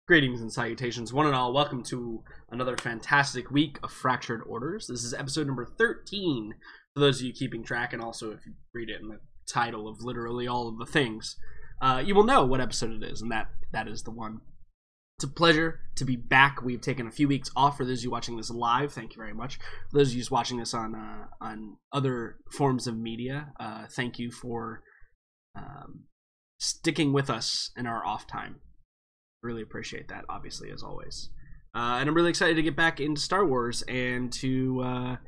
Greetings and salutations, one and all. Welcome to another fantastic week of Fractured Orders. This is episode number 13, for those of you keeping track, and also if you read it in the title of literally all of the things, you will know what episode it is, and that is the one. It's a pleasure to be back. We've taken a few weeks off. For those of you watching this live, thank you very much. For those of you watching this on other forms of media, thank you for sticking with us in our off time. Really appreciate that, obviously, as always. And I'm really excited to get back into Star Wars and to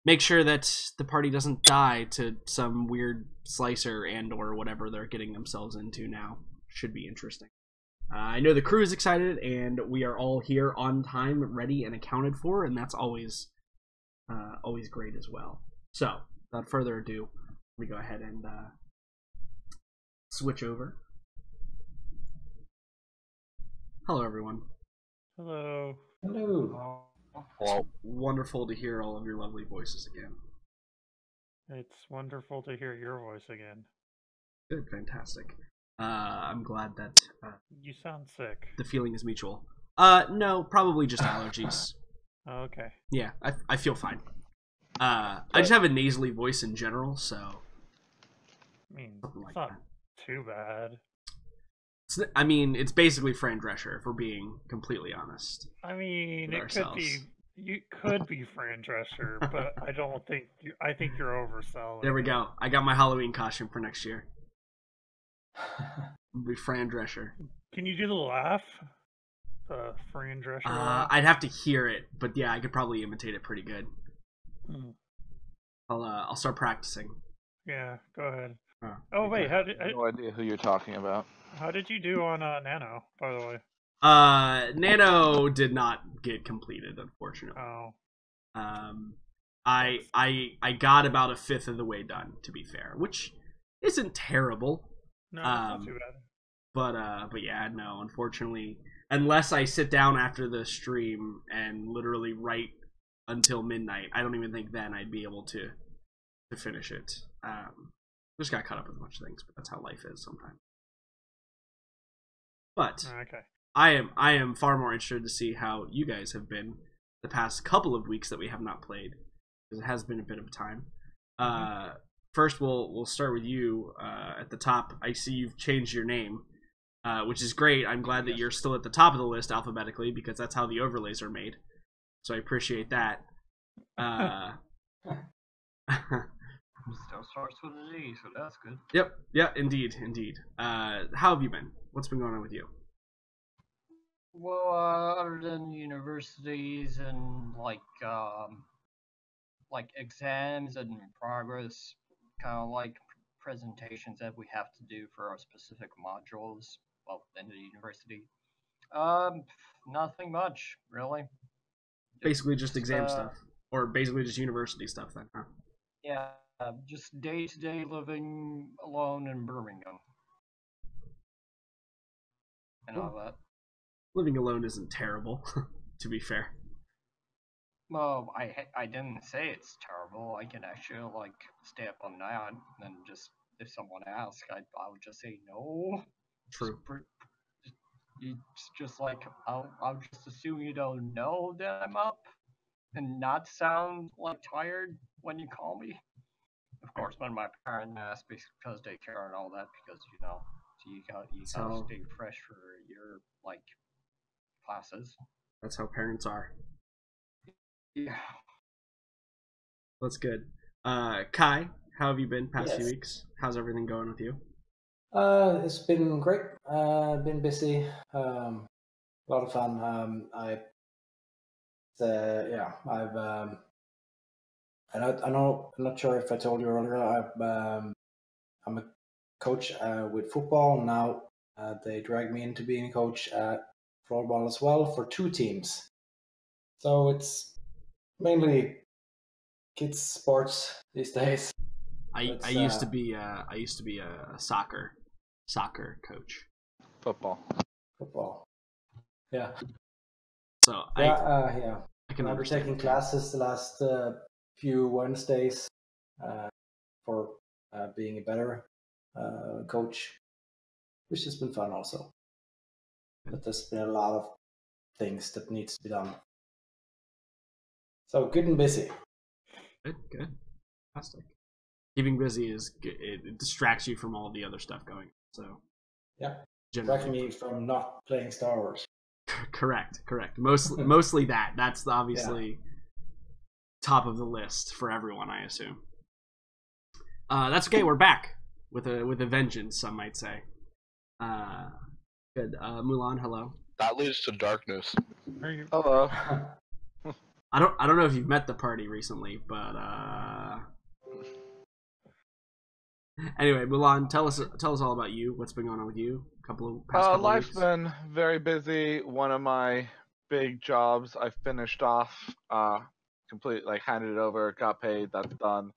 make sure that the party doesn't die to some weird slicer and or whatever they're getting themselves into now. Should be interesting. I know the crew is excited, and we are all here on time, ready, and accounted for, and that's always great as well. So, without further ado, we go ahead and switch over. Hello, everyone. Hello. Hello. It's wonderful to hear all of your lovely voices again. It's wonderful to hear your voice again. Good, fantastic. I'm glad that You sound sick. the feeling is mutual. No, probably just allergies. Oh, okay. Yeah, I feel fine. I just have a nasally voice in general, so I mean, something like it's not that. too bad. I mean, it's basically Fran Drescher, if we're being completely honest. I mean, With it could ourselves. be. You could be Fran Drescher, but I don't think. I think you're overselling. There we go. I got my Halloween costume for next year. It'll be Fran Drescher. Can you do the laugh? The Fran Drescher laugh? I'd have to hear it, but yeah, I could probably imitate it pretty good. Hmm. I'll start practicing. Yeah, go ahead. Oh, wait, I have no idea who you're talking about. how did you do on Nano, by the way? Nano did not get completed, unfortunately. Oh, I got about a fifth of the way done, to be fair, which isn't terrible. no, that's not too bad. But yeah, no, unfortunately, unless I sit down after the stream and literally write until midnight, I don't even think then I'd be able to finish it. Just got caught up with a bunch of things, but that's how life is sometimes. But Okay. I am far more interested to see how you guys have been the past couple of weeks that we have not played, because it has been a bit of a time. First, we'll start with you at the top. I see you've changed your name, which is great. I'm glad that you're still at the top of the list alphabetically, because that's how the overlays are made. So I appreciate that. Still starts with an E, so that's good. Yep, yeah, indeed. How have you been? What's been going on with you? Well, other than universities and like exams and progress, kind of like presentations that we have to do for our specific modules, well, in the university. Nothing much really. Basically just exam stuff, or basically just university stuff then, huh? Yeah, just day-to-day living alone in Birmingham and all that. Living alone isn't terrible, to be fair. Well, I didn't say it's terrible. I can actually like stay up all night and just if someone asks, I would just say no. True. It's just like I'll just assume you don't know that I'm up and not sound like tired when you call me. Of course, when my parents ask because they care and all that, because so you gotta stay fresh for your like classes. That's how parents are. Yeah. That's good. Kai, how have you been past few Yes. weeks? How's everything going with you? It's been great. Been busy. A lot of fun. I'm not sure if I told you earlier. I'm a coach with football now. They dragged me into being a coach at floorball as well for 2 teams. So it's mainly kids sports these days. I used to be a soccer coach. Football. Yeah. So Yeah. I can I've been understand. taking classes the last few Wednesdays for being a better coach, which has been fun also. but there's been a lot of things that needs to be done. So good and busy. Good. Fantastic. Keeping busy is good. It distracts you from all the other stuff going. So Yeah. generally. Distracting me from not playing Star Wars. Correct. Mostly that. That's obviously top of the list for everyone, I assume. That's okay. We're back with a vengeance, some might say. Good. Mulan, hello. That leads to darkness. Are you? Hello. I don't know if you've met the party recently, but anyway, Mulan, tell us all about you. What's been going on with you? Couple of Life's weeks. been very busy. One of my big jobs I finished off, completely handed it over, got paid, that's done.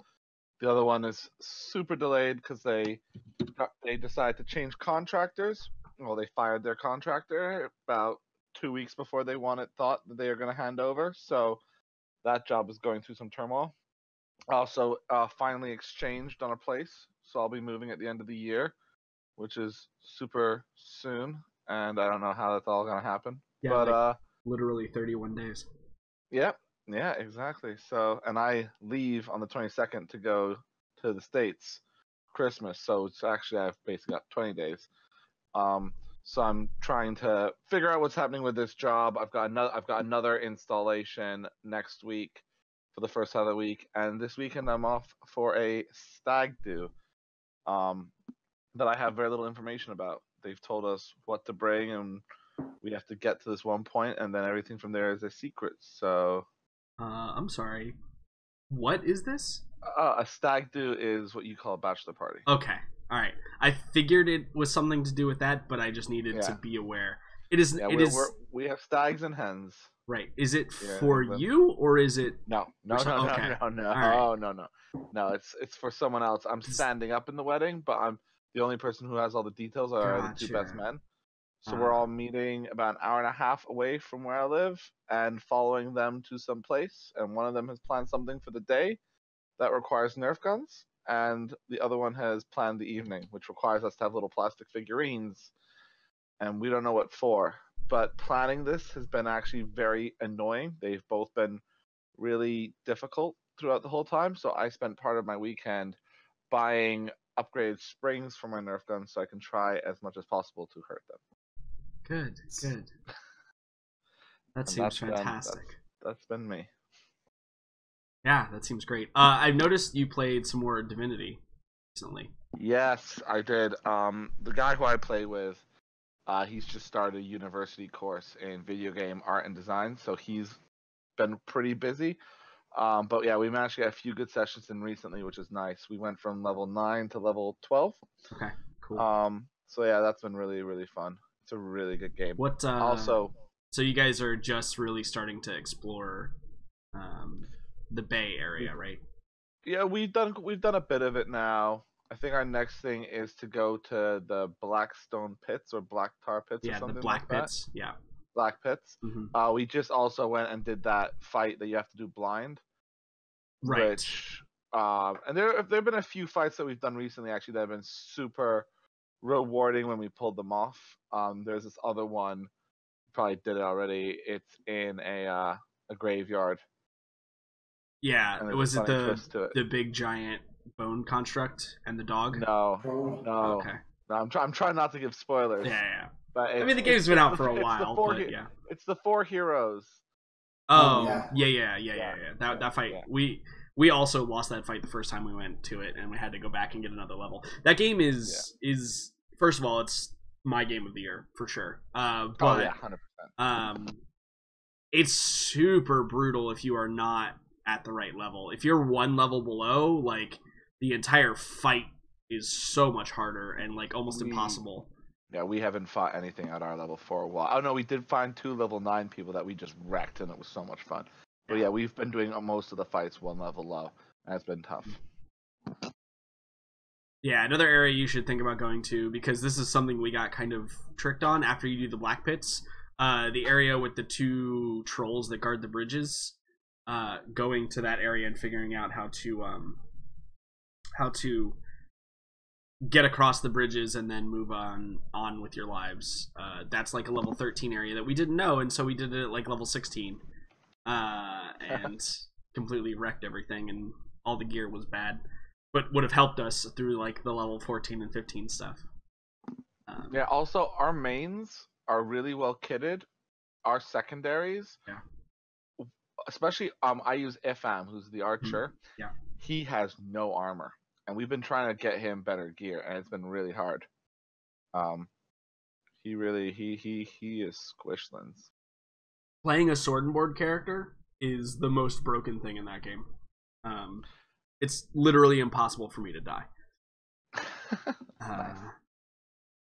The other one is super delayed because they decided to change contractors. Well, they fired their contractor about 2 weeks before they thought that they were going to hand over. So that job is going through some turmoil. Also, finally exchanged on a place, so I'll be moving at the end of the year, which is super soon, and I don't know how that's all gonna happen. Yeah, but literally 31 days. yeah, exactly. So, and I leave on the 22nd to go to the States, Christmas. So it's actually I've basically got 20 days. So I'm trying to figure out what's happening with this job. I've got another installation next week for the first half of the week, and this weekend I'm off for a stag do that I have very little information about. They've told us what to bring, and we have to get to this one point, and then everything from there is a secret. So I'm sorry, what is this? a stag do is what you call a bachelor party. Okay, all right. I figured it was something to do with that, but I just needed to be aware. It is. Yeah, we have stags and hens. Right. Is it for you or is it? No. Okay. No. Right. Oh, no. No, it's for someone else. I'm standing up in the wedding, but I'm the only person who has all the details are the two best men. So we're all meeting about an hour and a half away from where I live and following them to some place. And one of them has planned something for the day that requires Nerf guns, and the other one has planned the evening, which requires us to have little plastic figurines, and we don't know what for. But planning this has been actually very annoying. They've both been really difficult throughout the whole time. So I spent part of my weekend buying upgraded springs for my Nerf guns so I can try as much as possible to hurt them. Good. That seems fantastic. That's been me. Yeah, that seems great. I've noticed you played some more Divinity recently. Yes, I did. The guy who I play with, he's just started a university course in video game art and design, so he's been pretty busy. But yeah, we managed to get a few good sessions in recently, which is nice. We went from level 9 to level 12. Okay, cool. So yeah, that's been really, really fun. It's a really good game. What also? So you guys are just really starting to explore the Bay Area, right? Yeah, we've done a bit of it now. I think our next thing is to go to the Blackstone Pits or Black Tar Pits or something the Black like Pits. that. Yeah. Black Pits. Mm-hmm. We just also went and did that fight that you have to do blind. Right. Which, and there have been a few fights that we've done recently actually that have been super rewarding when we pulled them off. There's this other one, probably did it already. It's in a graveyard. Yeah, was it the big giant bone construct and the dog? No. Okay. No, I'm trying not to give spoilers. Yeah. But I mean, the game's been out for a while, but yeah. It's the 4 heroes. Oh, yeah. That fight, yeah. We also lost that fight the first time we went to it, and we had to go back and get another level. That game is first of all, it's my game of the year for sure. But 100%. It's super brutal if you are not at the right level. If you're one level below, like the entire fight is so much harder and like almost impossible. Yeah, we haven't fought anything at our level for a while. Oh no, we did find 2 level 9 people that we just wrecked, and it was so much fun. But yeah, we've been doing most of the fights 1 level low, and it's been tough. Yeah, another area you should think about going to, because this is something we got kind of tricked on after you do the Black Pits. The area with the 2 trolls that guard the bridges. Going to that area and figuring out how to get across the bridges and then move on with your lives. That's like a level 13 area that we didn't know, and so we did it at like level 16, and completely wrecked everything, and all the gear was bad, but would have helped us through like the level 14 and 15 stuff. Yeah. Also, our mains are really well kitted. Our secondaries, especially I use Ifam, who's the archer. Yeah. He has no armor, and we've been trying to get him better gear, and it's been really hard. He is squishlands. Playing a sword and board character is the most broken thing in that game. It's literally impossible for me to die. Nice.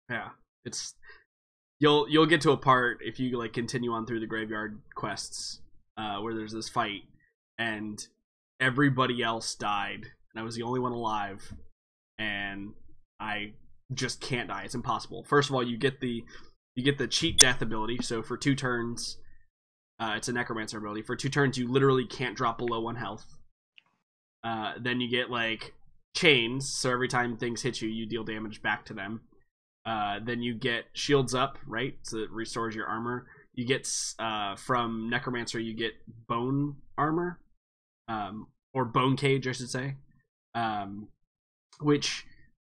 Yeah, it's you'll get to a part if you like continue on through the graveyard quests where there's this fight and everybody else died and I was the only one alive and I just can't die. It's impossible. First of all, you get the cheat death ability. So for 2 turns, it's a necromancer ability. For 2 turns, you literally can't drop below 1 health. Then you get like chains, so every time things hit you, you deal damage back to them. Then you get shields up, right? So it restores your armor. You get from necromancer, you get bone armor, or bone cage, I should say, which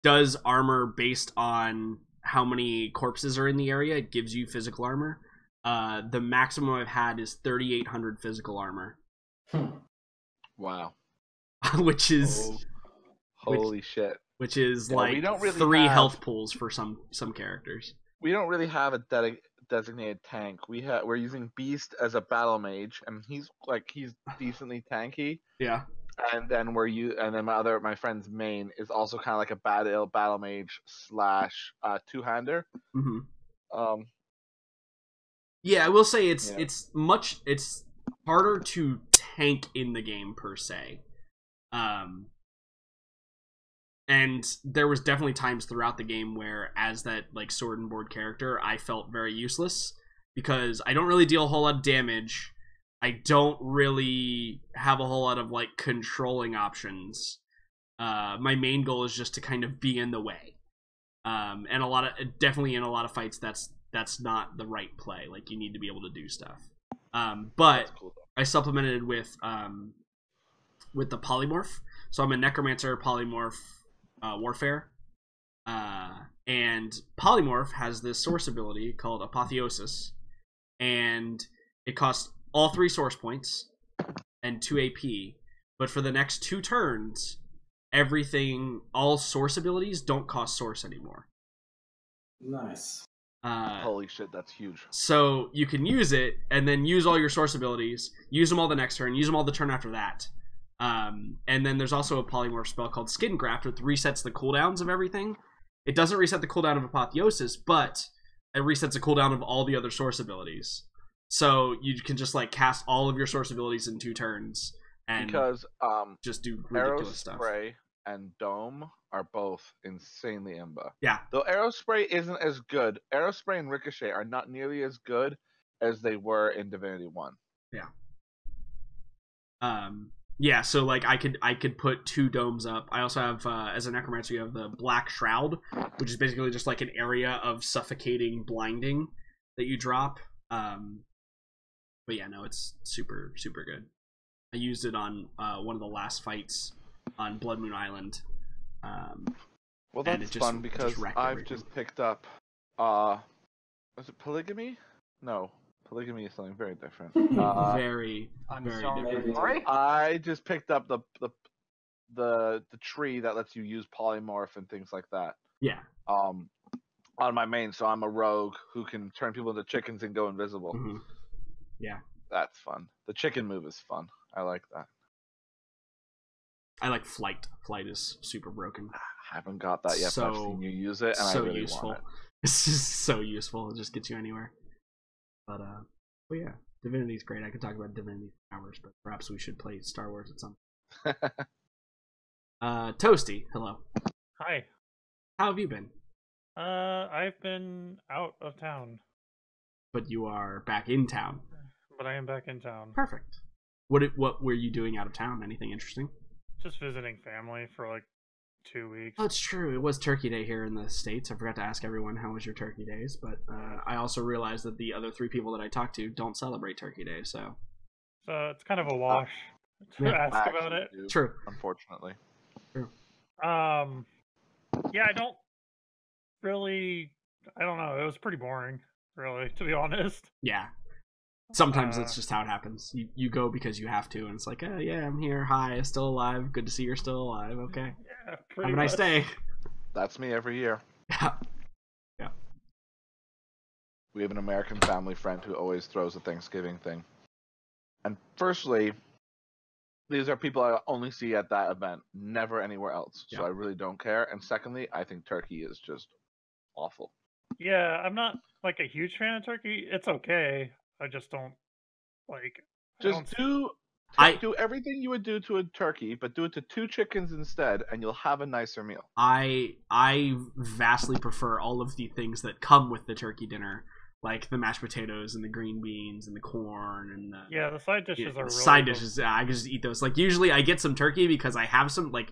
does armor based on how many corpses are in the area. It gives you physical armor. The maximum I've had is 3,800 physical armor. Wow. Which is holy shit. Which is Yeah, like we don't really 3 have- health pools for some characters. We don't really have a designated tank. We're using Beast as a battle mage, and he's decently tanky. Yeah. And then my friend's main is also kind of like a battle mage / two-hander. Mm-hmm. Yeah, I will say it's harder to tank in the game per se. And there was definitely times throughout the game where, as that like sword and board character, I felt very useless because I don't really deal a whole lot of damage. I don't really have a whole lot of like controlling options. My main goal is just to kind of be in the way. And definitely in a lot of fights, that's not the right play. Like you need to be able to do stuff. But Cool, I supplemented with the polymorph. So I'm a necromancer polymorph warfare. And polymorph has this source ability called apotheosis. And it costs all 3 source points and 2 AP. But for the next 2 turns, all source abilities don't cost source anymore. Nice. Holy shit, that's huge. So you can use it and then use all your source abilities, use them all the next turn, use them all the turn after that. And then there's also a polymorph spell called Skin Graft, which resets the cooldowns of everything. It doesn't reset the cooldown of Apotheosis, but it resets the cooldown of all the other source abilities. So you can just like cast all of your source abilities in 2 turns and because just do Arrow ridiculous stuff. Spray and Dome are both insanely imba. Yeah. Though Arrow Spray isn't as good. Arrow Spray and Ricochet are not nearly as good as they were in Divinity 1. Yeah. Yeah, so like I could put 2 domes up. I also have as a necromancer you have the Black Shroud, which is basically just like an area of suffocating blinding that you drop. But yeah, no, it's super super good. I used it on one of the last fights on Blood Moon Island. Well, that's fun because I've just picked up was it polygamy? No. Polygamy is something very different. Very different. Sorry? I just picked up the tree that lets you use polymorph and things like that. Yeah. On my main, so I'm a rogue who can turn people into chickens and go invisible. Mm-hmm. Yeah. That's fun. The chicken move is fun. I like that. I like flight. Flight is super broken. I haven't got that yet, but I've seen you use it, and so I really useful. want it. It's just so useful. It just gets you anywhere. But yeah, Divinity's great. I could talk about Divinity for hours, but perhaps we should play Star Wars at some point. Toasty, hello. Hi. How have you been? I've been out of town. But you are back in town. But I am back in town. Perfect. What were you doing out of town? Anything interesting? Just visiting family for like 2 weeks. Oh, it's true. It was Turkey Day here in the States. I forgot to ask everyone how was your Turkey Days, but I also realized that the other 3 people that I talked to don't celebrate Turkey Day, so It's kind of a wash to Yeah. ask I about actually it. do, true. unfortunately. Yeah, I don't really. I don't know. It was pretty boring, really, to be honest. Yeah. Sometimes Uh, that's just how it happens. You go because you have to, and it's like, yeah, I'm here. Hi, still alive. Good to see you're still alive. Okay. Yeah, pretty Have a nice much. day. That's me every year. Yeah. We have an American family friend who always throws a Thanksgiving thing. And firstly, these are people I only see at that event, never anywhere else. So Yeah. I really don't care. And secondly, I think turkey is just awful. Yeah, I'm not like a huge fan of turkey. It's okay. I just don't like. Just do everything you would do to a turkey, but do it to 2 chickens instead, and you'll have a nicer meal. I vastly prefer all of the things that come with the turkey dinner, like the mashed potatoes and the green beans and the corn and the side dishes are really side good. dishes. I can just eat those. Like usually, I get some turkey because I have some. Like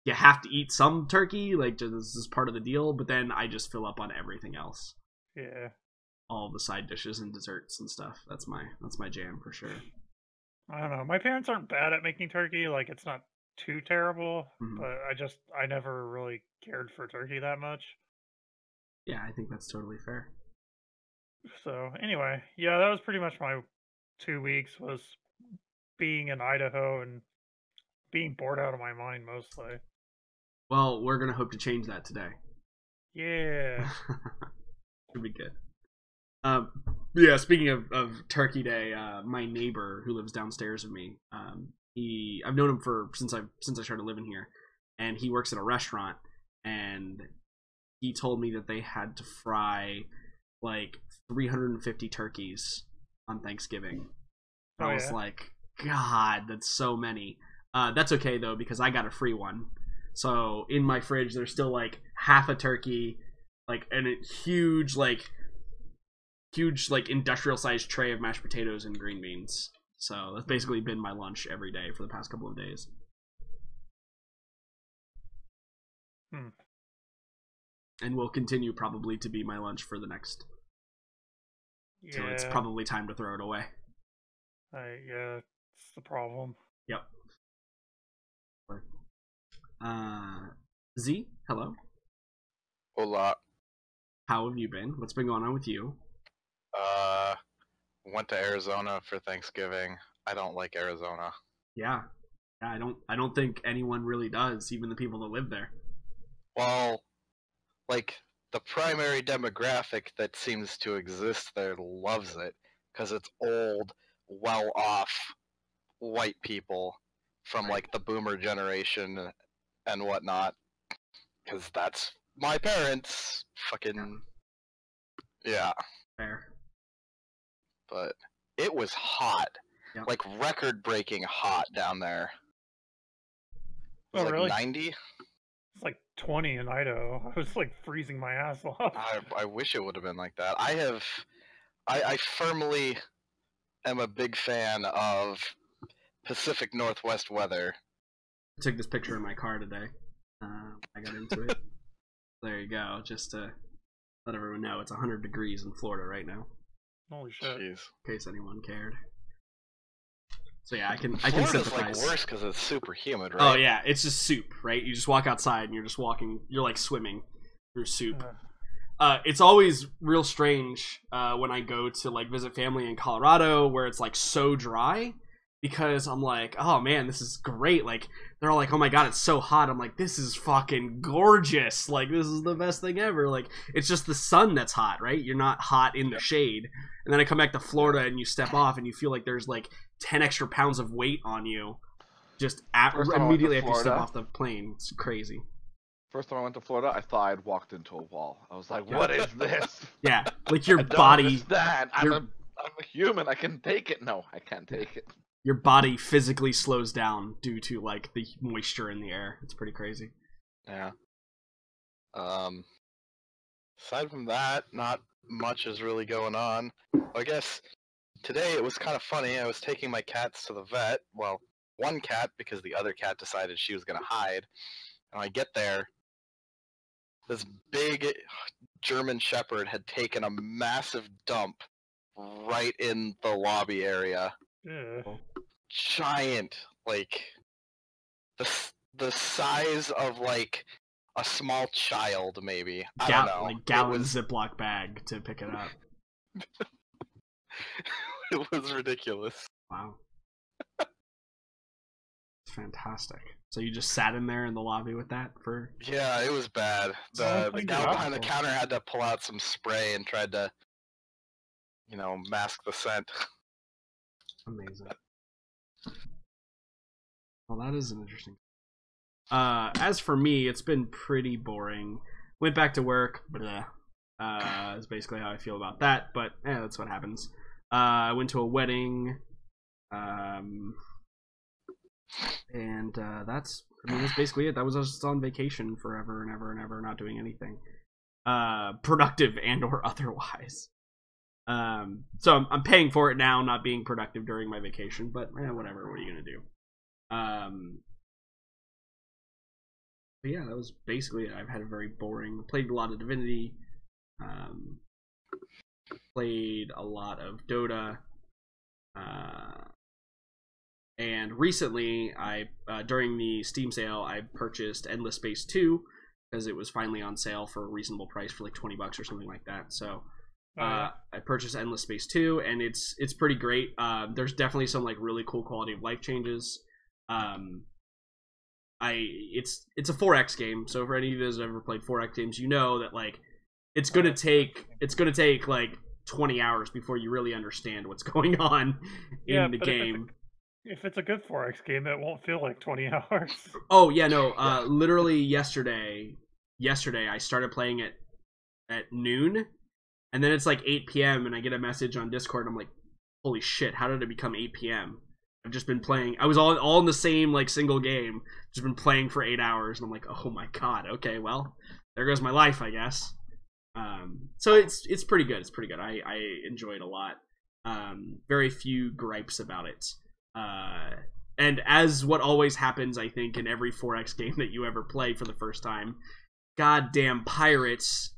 you have to eat some turkey. Like this is part of the deal. But then I just fill up on everything else. Yeah. All the side dishes and desserts and stuff. That's my jam for sure. I don't know. My parents aren't bad at making turkey. Like it's not too terrible, Mhm. but I never really cared for turkey that much. Yeah, I think that's totally fair. So anyway, yeah, that was pretty much my 2 weeks was being in Idaho and being bored out of my mind mostly. Well, we're gonna hope to change that today. Yeah. Should be good. Yeah, speaking of Turkey Day, my neighbor who lives downstairs of me, I've known him since I started living here, and he works at a restaurant, and he told me that they had to fry like 350 turkeys on Thanksgiving. Oh, I was yeah? like, God, that's so many. That's okay though because I got a free one. So in my fridge, there's still like half a turkey, like and a huge like industrial sized tray of mashed potatoes and green beans. So that's basically been my lunch every day for the past couple of days. And will continue probably to be my lunch for the next. Yeah. So it's probably time to throw it away. Yeah, it's the problem. Yep. Z, hello. Hola. How have you been? What's been going on with you? Went to Arizona for Thanksgiving. I don't like Arizona. Yeah. I don't think anyone really does, even the people that live there. Well, like, the primary demographic that seems to exist there loves it, because it's old, well-off white people from, like, the boomer generation and whatnot, because that's my parents. Fucking, yeah. Fair. But it was hot. Yep. Like, record-breaking hot down there. It was Oh, like really? 90. It's like 20 in Idaho. I was like freezing my ass off. I wish it would have been like that. I firmly am a big fan of Pacific Northwest weather. I took this picture in my car today. I got into it. There you go. Just to let everyone know, it's 100 degrees in Florida right now. Holy shit. Jeez. In case anyone cared. So yeah, I can Florida's sympathize. like worse because it's super humid, right? Oh yeah, it's just soup, right? You just walk outside and you're just walking. You're like swimming through soup. It's always real strange when I go to like visit family in Colorado where it's like so dry, because I'm like, oh man, this is great. Like they're all like, oh my god, it's so hot. I'm like, this is fucking gorgeous. Like this is the best thing ever. Like it's just the sun that's hot, right? You're not hot in the shade. And then I come back to Florida and you step off and you feel like there's like 10 extra pounds of weight on you just immediately after you step off the plane. It's crazy. First time I went to Florida, I thought I'd walked into a wall. I was like, what is this? Yeah, like your I don't body. Understand. I'm a human. I can take it. No, I can't take it. Your body physically slows down due to like the moisture in the air. It's pretty crazy. Yeah. Aside from that, not much is really going on. I guess today it was kind of funny. I was taking my cats to the vet. Well, one cat, because the other cat decided she was going to hide. And I get there, this big German Shepherd had taken a massive dump right in the lobby area. Yeah. Giant, like the size of like a small child, maybe. I don't know. Like gallon Ziploc bag to pick it up. It was ridiculous. Wow. It's fantastic. So you just sat in there in the lobby with that for... Yeah, it was bad. The gal behind the counter had to pull out some spray and tried to, mask the scent. Amazing. Well, that is an interesting... as for me, it's been pretty boring. Went back to work, bleh. Is basically how I feel about that, but that's what happens. I went to a wedding, and that's basically it. That was just on vacation forever and ever and ever, not doing anything productive and or otherwise. So I'm paying for it now, not being productive during my vacation, but whatever. What are you gonna do? But yeah, that was basically it. I've had a very boring. Played a lot of Divinity. Played a lot of Dota. And recently, during the Steam sale, I purchased Endless Space 2 because it was finally on sale for a reasonable price for like $20 or something like that. So I purchased Endless Space 2, and it's pretty great. There's definitely some like really cool quality of life changes. It's a 4X game, so for any of you that have ever played 4X games, you know that like it's gonna take like 20 hours before you really understand what's going on in the game. If it's a good 4X game, it won't feel like 20 hours. Oh yeah, no. Literally yesterday I started playing it at noon, and then it's like 8 p.m. and I get a message on Discord. I'm like, holy shit, how did it become 8 p.m.? I've just been playing. I was all in the same like single game. Just been playing for 8 hours, and I'm like, oh my god. Okay, well, there goes my life, I guess. So it's pretty good. It's pretty good. I enjoy it a lot. Very few gripes about it. And as what always happens, I think, in every 4X game that you ever play for the first time, goddamn pirates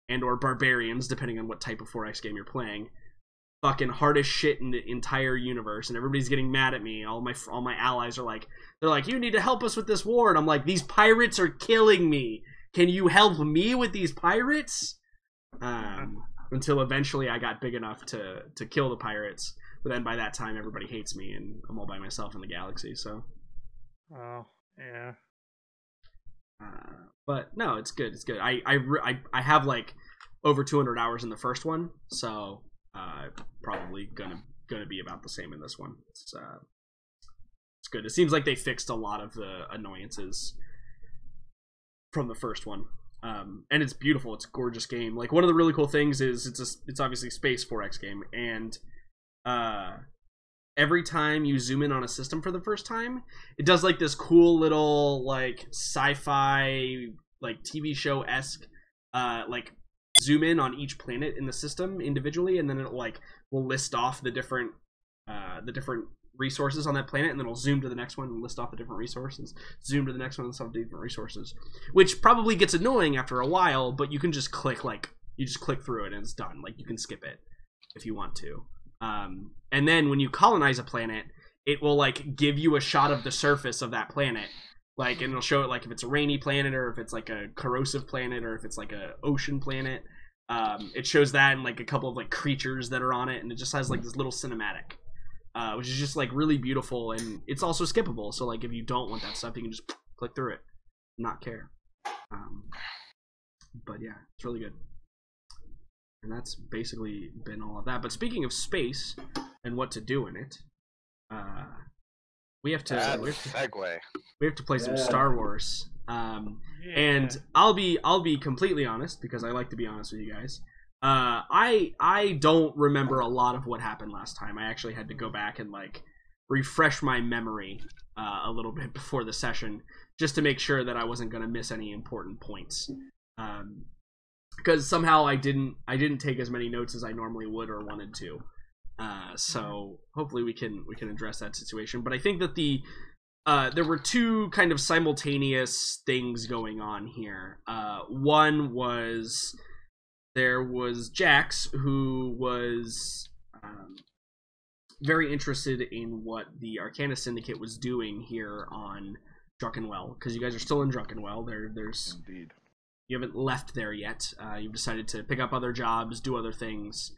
and or barbarians, depending on what type of 4X game you're playing, fucking hardest shit in the entire universe, and everybody's getting mad at me. All my allies are like, they're like, you need to help us with this war, and I'm like, these pirates are killing me. Can you help me with these pirates? Until eventually I got big enough to kill the pirates, but then by that time everybody hates me, and I'm all by myself in the galaxy. So. Oh yeah. But no, it's good. It's good. I have like over 200 hours in the first one, so probably gonna be about the same in this one. It's good. It seems like they fixed a lot of the annoyances from the first one, and it's beautiful. It's a gorgeous game. Like, one of the really cool things is it's obviously a space 4X game, and every time you zoom in on a system for the first time, it does like this cool little like sci-fi like TV show-esque like zoom in on each planet in the system individually, and then it will list off the different resources on that planet, and then it'll zoom to the next one and list off the different resources, zoom to the next one and list off the different resources, which probably gets annoying after a while, but you can just click through it and it's done. Like, you can skip it if you want to. And then when you colonize a planet, it will like give you a shot of the surface of that planet, like, and it'll show it like if it's a rainy planet, or if it's like a corrosive planet, or if it's like a ocean planet. It shows that, and like a couple of like creatures that are on it, and it just has like this little cinematic, which is just like really beautiful, and it's also skippable. So like if you don't want that stuff, you can just click through it, not care. But yeah, it's really good. And that's basically been all of that. But speaking of space and what to do in it, we have to play some Star Wars. And I'll be completely honest, because I like to be honest with you guys. I don't remember a lot of what happened last time. I actually had to go back and like refresh my memory a little bit before the session, just to make sure that I wasn't going to miss any important points. Because somehow I didn't take as many notes as I normally would or wanted to. So hopefully we can address that situation. But I think that the there were two kind of simultaneous things going on here. One was there was Jax, who was very interested in what the Arcana Syndicate was doing here on Drunkenwell, because you guys are still in Drunkenwell. There's Indeed. You haven't left there yet. You've decided to pick up other jobs, do other things.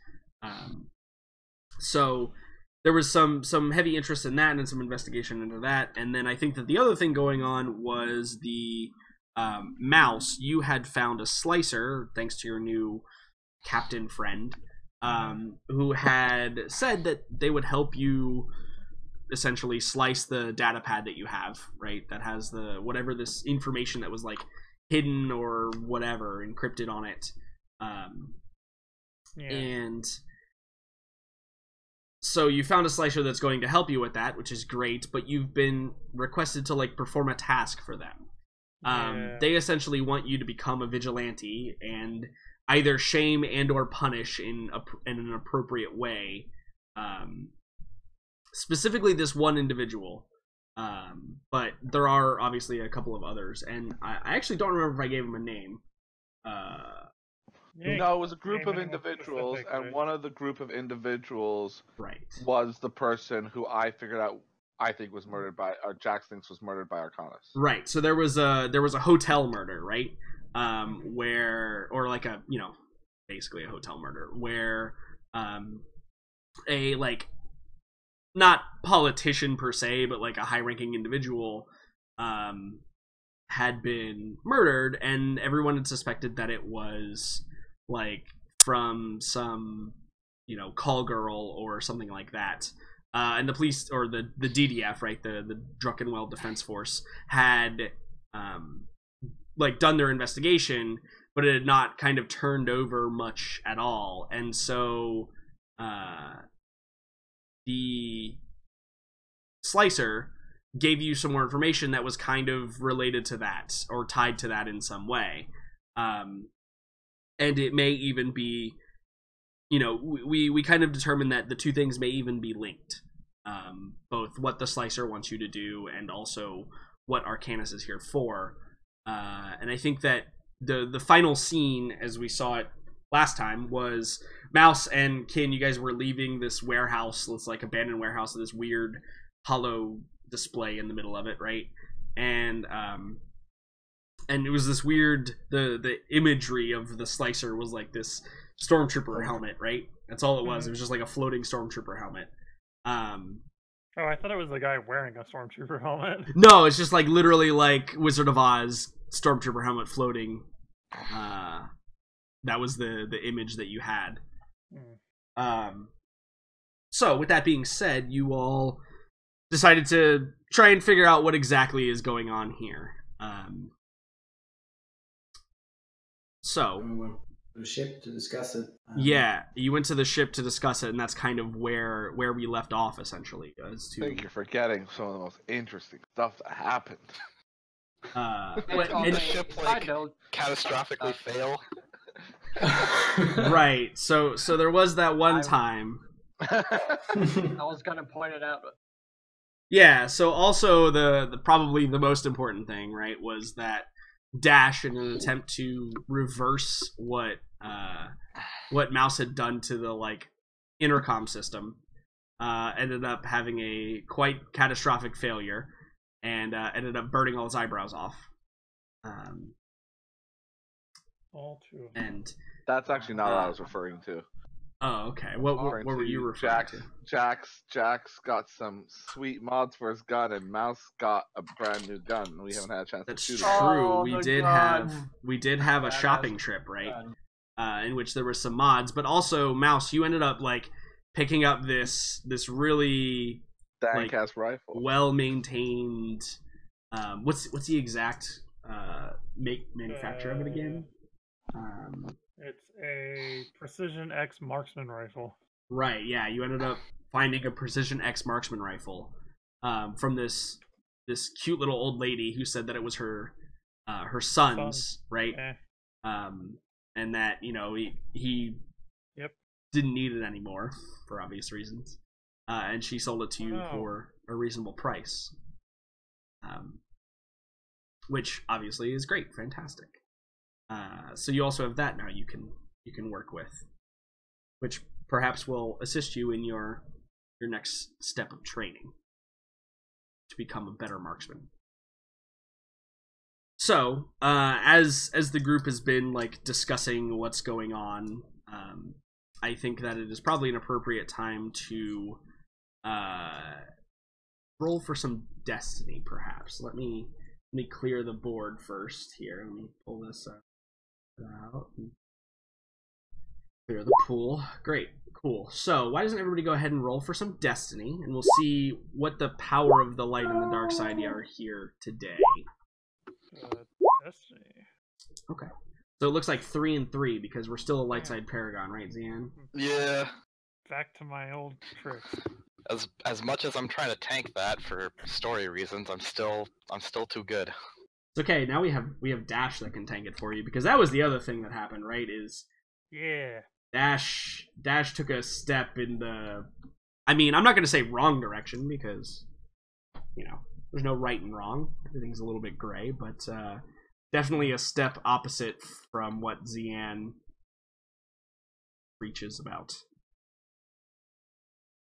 So there was some heavy interest in that and some investigation into that. And then I think that the other thing going on was the Mouse. You had found a slicer, thanks to your new captain friend, who had said that they would help you essentially slice the data pad that you have, right? That has the whatever this information that was like hidden or whatever encrypted on it. And so you found a slicer that's going to help you with that, which is great, but you've been requested to like perform a task for them. They essentially want you to become a vigilante and either shame and or punish in an appropriate way. Specifically this one individual. But there are obviously a couple of others, and I actually don't remember if I gave him a name. No, it was a group of individuals, and one of the group of individuals was the person who I figured out I think was murdered by, or Jax thinks was murdered by Arcanus. Right. So there was a hotel murder, right? Where, or like a, basically a hotel murder where a like not politician per se, but like a high-ranking individual had been murdered, and everyone had suspected that it was like from some call girl or something like that. And the police, or the DDF, right, the Drunkenwell Defense Force, had like done their investigation, but it had not kind of turned over much at all. And so the slicer gave you some more information that was kind of related to that or tied to that in some way. And it may even be, we kind of determined that the two things may even be linked. Both what the slicer wants you to do and also what Arcanus is here for. And I think that the final scene, as we saw it last time, was Mouse and Kin, you guys were leaving this warehouse, this like abandoned warehouse with this weird hollow display in the middle of it, right? And it was this weird, the imagery of the slicer was like this stormtrooper helmet, right? That's all it was. It was just like a floating stormtrooper helmet. Oh, I thought it was the guy wearing a stormtrooper helmet. No, it's just like literally like Wizard of Oz stormtrooper helmet floating. That was the image that you had. So with that being said, you all decided to try and figure out what exactly is going on here. So the ship to discuss it. Yeah, you went to the ship to discuss it, and that's kind of where we left off, essentially. Thank you for getting some of the most interesting stuff that happened. The ship like catastrophically fail. Right. So there was that one time. I was gonna point it out. Yeah. So also the probably the most important thing, right, was that Dash, in an attempt to reverse what Mouse had done to the like intercom system, ended up having a quite catastrophic failure, and ended up burning all his eyebrows off. All true. And that's actually not what I was referring to. Oh, okay. What were you referring to? Jax got some sweet mods for his gun, and Mouse got a brand new gun. We haven't had a chance to shoot it. That's true. We did have a shopping trip, right? In which there were some mods, but also Mouse, you ended up like picking up this really dank ass rifle, well maintained. What's the exact manufacturer of it again? It's a Precision X marksman rifle. Right, yeah, you ended up finding a Precision X marksman rifle from this cute little old lady who said that it was her son's, right? And that, he didn't need it anymore for obvious reasons. And she sold it to you for a reasonable price. which obviously is great, fantastic. So you also have that now you can work with, which perhaps will assist you in your next step of training to become a better marksman. So, as the group has been like discussing what's going on, I think that it is probably an appropriate time to roll for some destiny, perhaps. Let me clear the board first here. Let me pull this out. Clear the pool. Great. Cool. So, why doesn't everybody go ahead and roll for some destiny, and we'll see what the power of the light and the dark side are here today. Destiny. Okay. So it looks like 3 and 3 because we're still a light side paragon, right, Zian? Yeah. Back to my old tricks. As much as I'm trying to tank that for story reasons, I'm still too good. It's okay. Now we have Dash that can tank it for you, because that was the other thing that happened, right? Is Dash took a step in the, I mean, I'm not going to say wrong direction, because there's no right and wrong. Everything's a little bit gray, but definitely a step opposite from what Zian preaches about.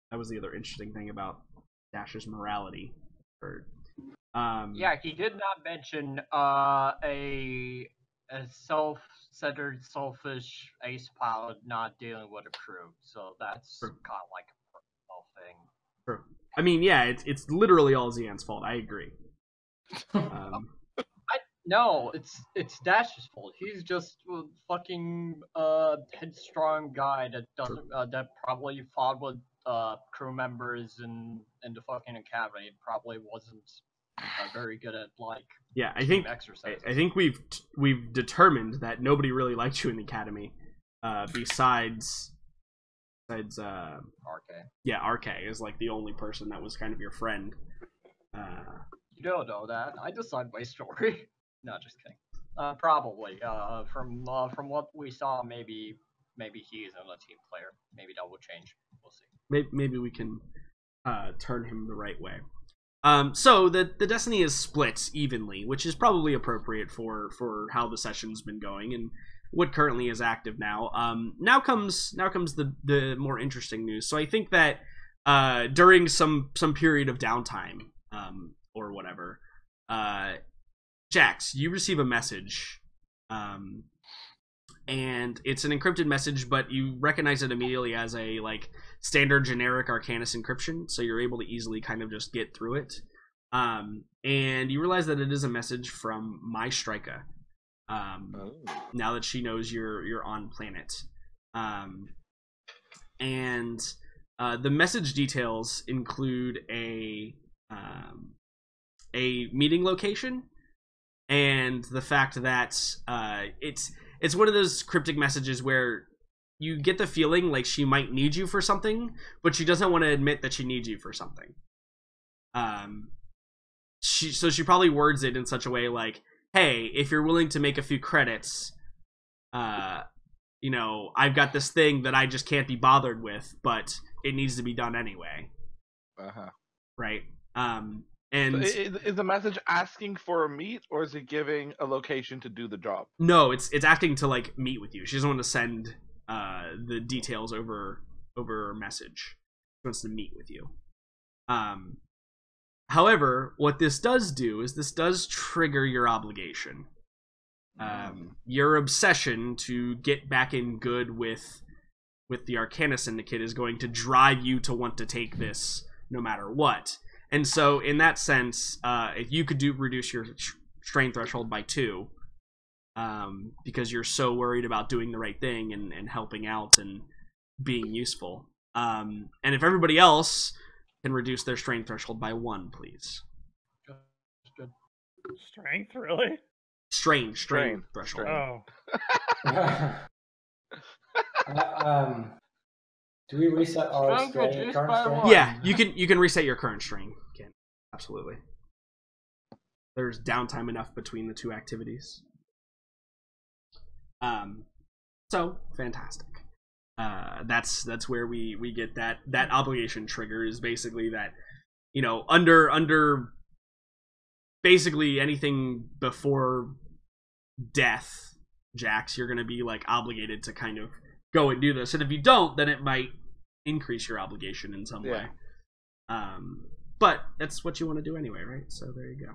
That was the other interesting thing about Dash's morality. Yeah, he did not mention a self-centered, selfish ace pilot not dealing with a crew. So that's kind of like a personal thing. True. I mean, yeah, it's literally all Zian's fault. I agree. No, it's Dash's fault. He's just a fucking headstrong guy that doesn't that probably fought with crew members in the fucking academy. It probably wasn't very good at team exercises. I think we've determined that nobody really liked you in the academy, besides RK. Yeah, RK is like the only person that was kind of your friend. You don't know that. I decide my story. No, just kidding. Probably. From what we saw, maybe he is a team player. Maybe that will change. We'll see. Maybe we can turn him the right way. So the destiny is split evenly, which is probably appropriate for how the session's been going and what currently is active now. Now comes the more interesting news. So I think that during some period of downtime, or whatever, Jax, you receive a message, and it's an encrypted message, but you recognize it immediately as a standard generic Arcanus encryption, so you're able to easily kind of just get through it. And you realize that it is a message from my Strika. Now that she knows you're on planet, and the message details include a meeting location, and the fact that it's one of those cryptic messages where you get the feeling like she might need you for something, but she doesn't want to admit that she needs you for something. She probably words it in such a way like, hey, if you're willing to make a few credits, I've got this thing that I just can't be bothered with, but it needs to be done anyway. Right? And so is the message asking for a meet, or is it giving a location to do the job? No, it's asking to meet with you. She doesn't want to send the details over message. She wants to meet with you. However, what this does do is this does trigger your obligation. Your obsession to get back in good with the Arcana Syndicate is going to drive you to want to take this no matter what. And so, in that sense, if you could reduce your strain threshold by 2, because you're so worried about doing the right thing and helping out and being useful. And if everybody else can reduce their strain threshold by 1, please. Strength, really? Strain threshold. Oh. Do we reset our current strain? Yeah, you can reset your current strain. You can. Absolutely. There's downtime enough between the two activities. So fantastic. That's where we get that obligation trigger is basically that, under basically anything before death, Jax, you're going to be like obligated to kind of go and do this. And if you don't, then it might increase your obligation in some way. But that's what you want to do anyway, right? So there you go.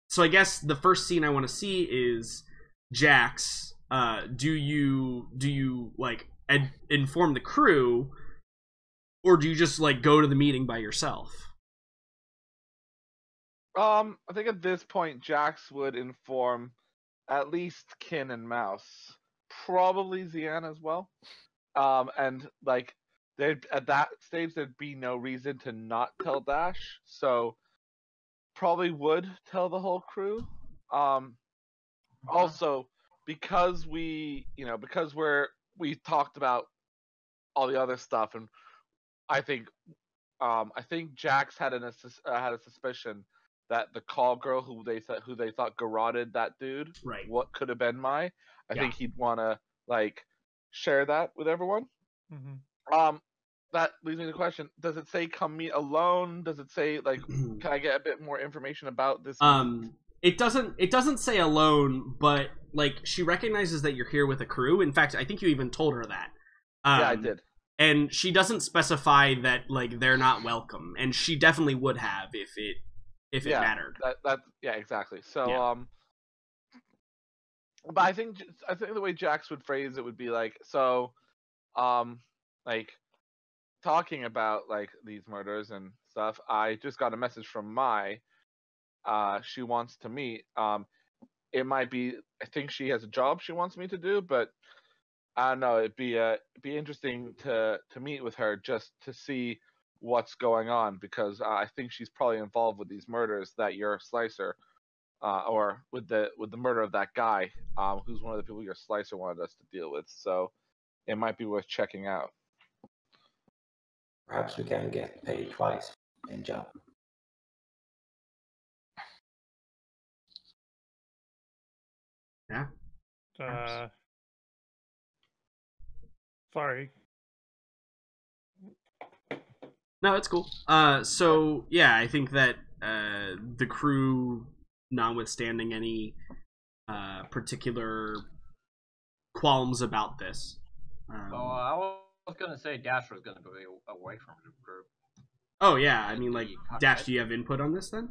So I guess the first scene I want to see is Jax. Do you like inform the crew, or do you just like go to the meeting by yourself? I think at this point Jax would inform at least Kin and Mouse, probably Zian as well. And like at that stage there'd be no reason to not tell Dash, so probably would tell the whole crew. Also because we talked about all the other stuff, and I think Jax had a suspicion that the call girl who they thought garroted that dude, right, what could have been I think he'd want to like share that with everyone. That leads me to the question: does it say come meet alone? Does it say like can I get a bit more information about this? It doesn't say alone, but like she recognizes that you're here with a crew. In fact, I think you even told her that. Yeah, I did. And she doesn't specify that like they're not welcome, and she definitely would have if it mattered. Yeah, exactly. So but I think the way Jax would phrase it would be like, so like talking about like these murders and stuff, I just got a message from Mai. She wants to meet. It might be, I think she has a job she wants me to do, but I don't know. It'd be interesting to meet with her just to see what's going on, because I think she's probably involved with these murders that your Slicer, or with the murder of that guy, who's one of the people your Slicer wanted us to deal with. So it might be worth checking out. Perhaps we can get paid twice in job. Yeah. Sorry. No, it's cool. So yeah, I think that the crew, notwithstanding any particular qualms about this. I was gonna say Dash was gonna be away from the group. Oh yeah, I mean, like, Dash, do you have input on this then?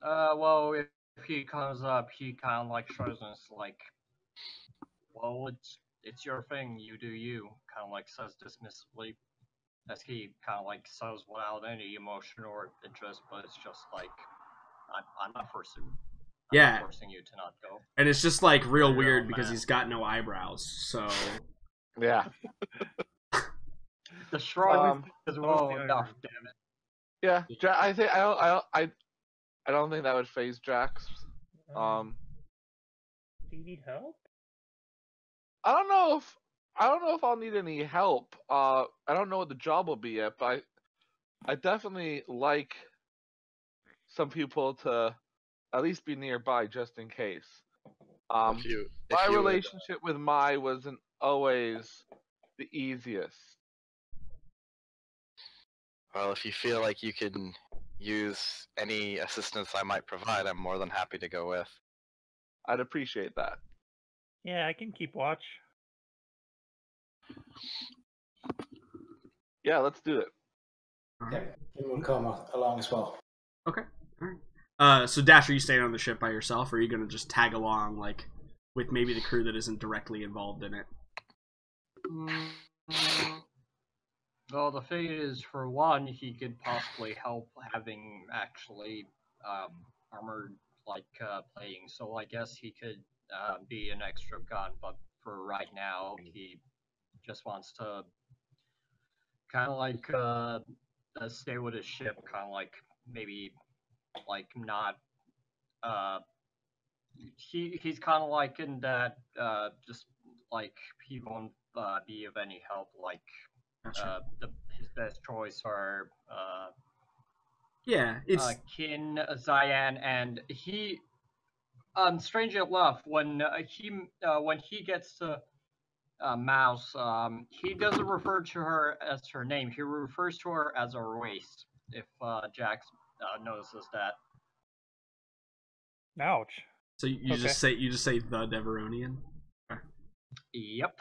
Well, if he comes up, he kind of like shows us like, well, it's your thing, you do you. Kind of like says dismissively, as he kind of like says without any emotion or interest, but it's just like, I'm not forcing. I'm not forcing you to not go. And it's just like real weird because he's got no eyebrows, so. Yeah. The shrug is well enough, damn it. Yeah, I think I don't think that would phase Jax. Do you need help? I don't know if I'll need any help. I don't know what the job will be yet, but I definitely like some people to at least be nearby just in case. My relationship with Mai wasn't always the easiest. Well, if you feel like you can use any assistance I might provide, I'm more than happy to go with. I'd appreciate that. Yeah, I can keep watch. Yeah, let's do it. Yeah, he will come along as well. Okay, alright. So Dash, are you staying on the ship by yourself, or are you gonna just tag along, like, with maybe the crew that isn't directly involved in it? Well, the thing is, for one, he could possibly help having actually armored like plating, so I guess he could be an extra gun. But for right now, he just wants to kind of like stay with his ship, kind of like maybe like not. He's kind of like in that just like he won't be of any help, like. Gotcha. His best choice are it's Kin, Zian, and he. Strangely enough, when he gets to Mouse, he doesn't refer to her as her name. He refers to her as a race. if Jax notices that. Ouch. So you Okay. just say the Deveronian. Yep.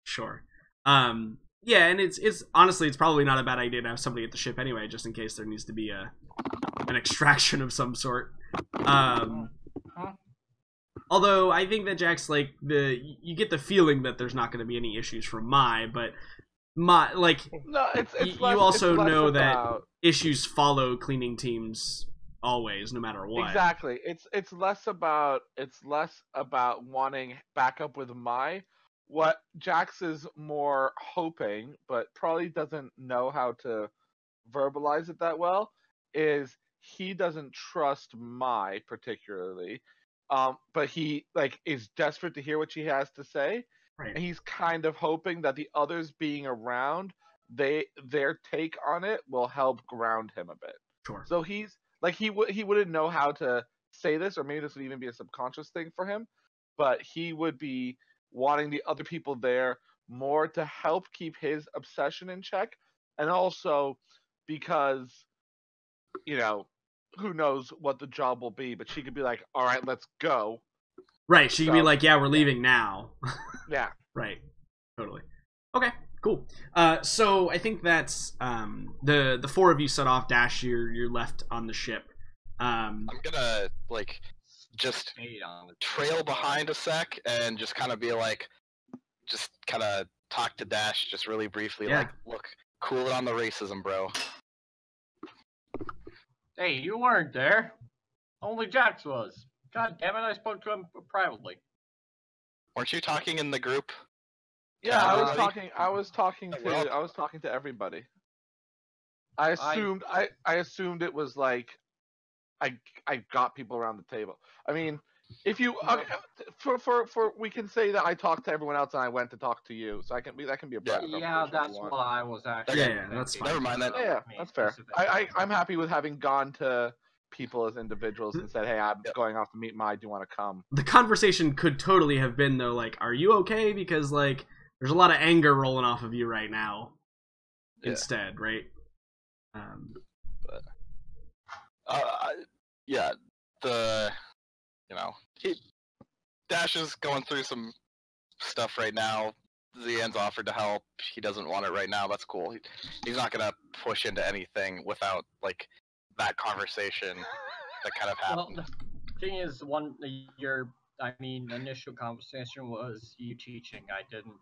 Sure. Yeah, and it's honestly, it's probably not a bad idea to have somebody at the ship anyway, just in case there needs to be an extraction of some sort. Although I think that Jack's like you get the feeling that there's not going to be any issues from but no, you also know that issues follow cleaning teams always, no matter what. Exactly. It's less about wanting backup with what Jax is more hoping, but probably doesn't know how to verbalize it that well, is he doesn't trust Mai particularly, but he is desperate to hear what she has to say, right. And he's kind of hoping that the others being around, their take on it will help ground him a bit. Sure. So he's he wouldn't know how to say this, or maybe this would even be a subconscious thing for him, but he would be wanting the other people there more to help keep his obsession in check, and also because, who knows what the job will be, but she could be like, all right, let's go. Right, she could be like, yeah, we're leaving now. Yeah. Right, totally. Okay, cool. So I think that's the four of you set off. Dash, you're left on the ship. I'm gonna just trail behind a sec and just kind of be like, just kind of talk to Dash just really briefly, Yeah. look, cool it on the racism, bro. Hey, you weren't there. Only Jax was. God damn it, I spoke to him privately. Weren't you talking in the group? Yeah, Everybody? I was talking to everybody. I assumed it was like I got people around the table. I mean, if you for we can say that I talked to everyone else and I went to talk to you, so that can be a private conversation. Yeah, that's what I was actually. Yeah, that's fine. Never mind that. Yeah, that's fair. I'm happy with having gone to people as individuals and said, hey, I'm going off to meet Mai. Do you want to come? The conversation could totally have been though, like, are you okay? Because there's a lot of anger rolling off of you right now. Yeah. Instead, right? Yeah, Dash is going through some stuff right now. Zian's offered to help. He doesn't want it right now. That's cool. He's not gonna push into anything without that conversation that kind of happened. Well, the thing is, initial conversation was you teaching. I didn't.